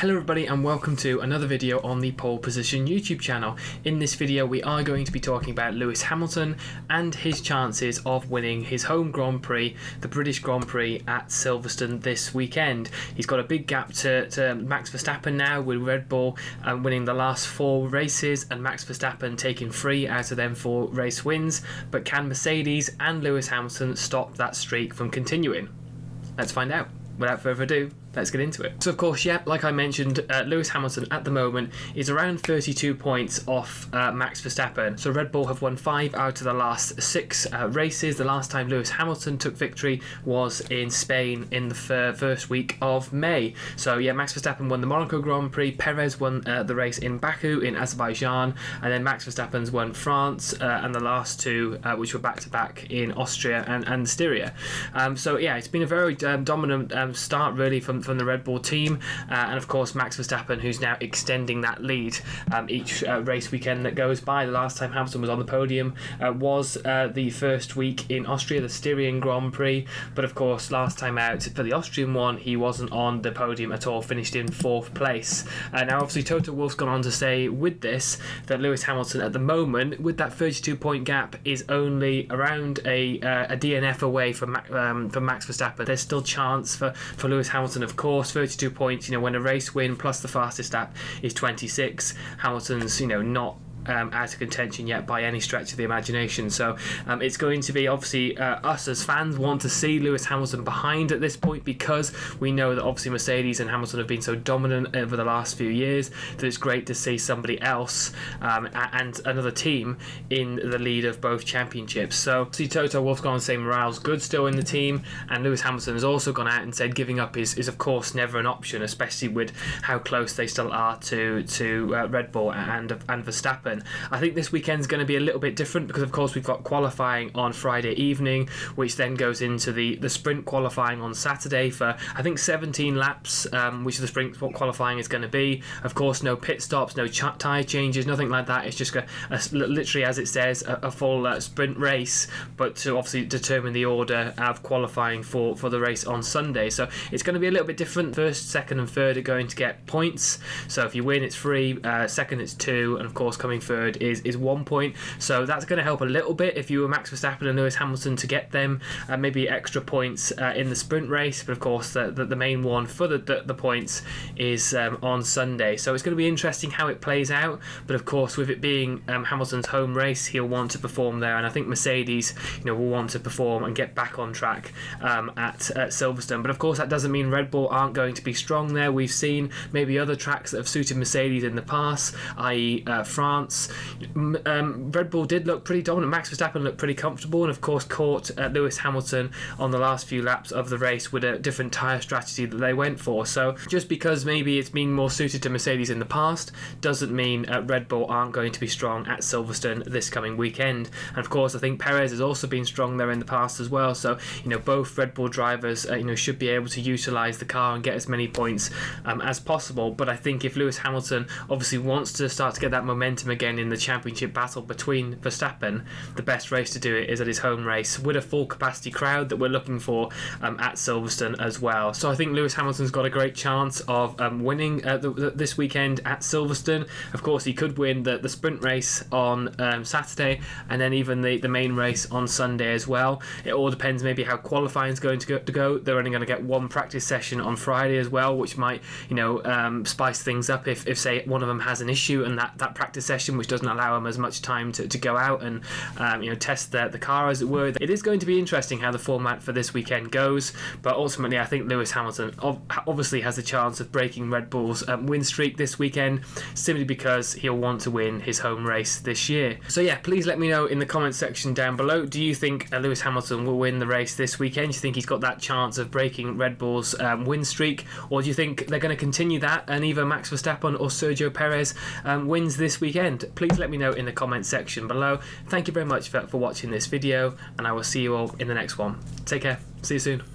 Hello everybody and welcome to another video on the Pole Position YouTube channel. In this video we are going to be talking about Lewis Hamilton and his chances of winning his home Grand Prix, the British Grand Prix at Silverstone this weekend. He's got a big gap to Max Verstappen now, with Red Bull winning the last 4 races and Max Verstappen taking 3 out of them 4 race wins. But can Mercedes and Lewis Hamilton stop that streak from continuing? Let's find out. Without further ado, let's get into it. So of course, yeah, like I mentioned, Lewis Hamilton at the moment is around 32 points off Max Verstappen. So Red Bull have won 5 out of the last 6 races. The last time Lewis Hamilton took victory was in Spain in the first week of May. So yeah, Max Verstappen won the Monaco Grand Prix, Perez won the race in Baku in Azerbaijan, and then Max Verstappen's won France and the last 2 which were back-to-back in Austria and Styria. So yeah, it's been a very dominant start really from the Red Bull team, and of course Max Verstappen, who's now extending that lead each race weekend that goes by. The last time Hamilton was on the podium was the first week in Austria, the Styrian Grand Prix, but of course last time out for the Austrian one he wasn't on the podium at all, finished in 4th place. Now obviously Toto Wolff's gone on to say with this that Lewis Hamilton at the moment, with that 32 point gap, is only around a DNF away from Max Verstappen. There's still chance for Lewis Hamilton, of course. 32 points, when a race win plus the fastest lap is 26, Hamilton's not out of contention yet by any stretch of the imagination. So it's going to be obviously us as fans want to see Lewis Hamilton behind at this point, because we know that obviously Mercedes and Hamilton have been so dominant over the last few years that it's great to see somebody else and another team in the lead of both championships. So see, Toto Wolff's gone and say morale's good still in the team, and Lewis Hamilton has also gone out and said giving up is of course never an option, especially with how close they still are to Red Bull and Verstappen. I think this weekend's going to be a little bit different because of course we've got qualifying on Friday evening, which then goes into the sprint qualifying on Saturday for I think 17 laps, which the sprint qualifying is going to be. Of course no pit stops, no tyre changes, nothing like that. It's just literally, as it says, a full sprint race, but to obviously determine the order of qualifying for the race on Sunday. So it's going to be a little bit different. First, second and third are going to get points, so if you win it's 3, second it's 2, and of course coming third is 1 point. So that's going to help a little bit if you were Max Verstappen and Lewis Hamilton to get them maybe extra points in the sprint race. But of course the main one for the points is on Sunday. So it's going to be interesting how it plays out. But of course with it being Hamilton's home race, he'll want to perform there, and I think Mercedes will want to perform and get back on track at Silverstone. But of course that doesn't mean Red Bull aren't going to be strong there. We've seen maybe other tracks that have suited Mercedes in the past, i.e. France. Red Bull did look pretty dominant. Max Verstappen looked pretty comfortable, and of course caught Lewis Hamilton on the last few laps of the race with a different tyre strategy that they went for. So just because maybe it's been more suited to Mercedes in the past doesn't mean Red Bull aren't going to be strong at Silverstone this coming weekend. And of course I think Perez has also been strong there in the past as well. So both Red Bull drivers should be able to utilise the car and get as many points as possible. But I think if Lewis Hamilton obviously wants to start to get that momentum again in the championship battle between Verstappen, the best race to do it is at his home race with a full capacity crowd that we're looking for at Silverstone as well. So I think Lewis Hamilton's got a great chance of winning this weekend at Silverstone. Of course he could win the sprint race on Saturday, and then even the main race on Sunday as well. It all depends maybe how qualifying is going to go. They're only going to get 1 practice session on Friday as well, which might spice things up if say one of them has an issue, and that practice session which doesn't allow them as much time to go out and test the car, as it were. It is going to be interesting how the format for this weekend goes, but ultimately I think Lewis Hamilton obviously has a chance of breaking Red Bull's win streak this weekend, simply because he'll want to win his home race this year. So yeah, please let me know in the comment section down below, do you think Lewis Hamilton will win the race this weekend? Do you think he's got that chance of breaking Red Bull's win streak, or do you think they're going to continue that and either Max Verstappen or Sergio Perez wins this weekend? Please let me know in the comment section below. Thank you very much for watching this video, and I will see you all in the next one. Take care. See you soon.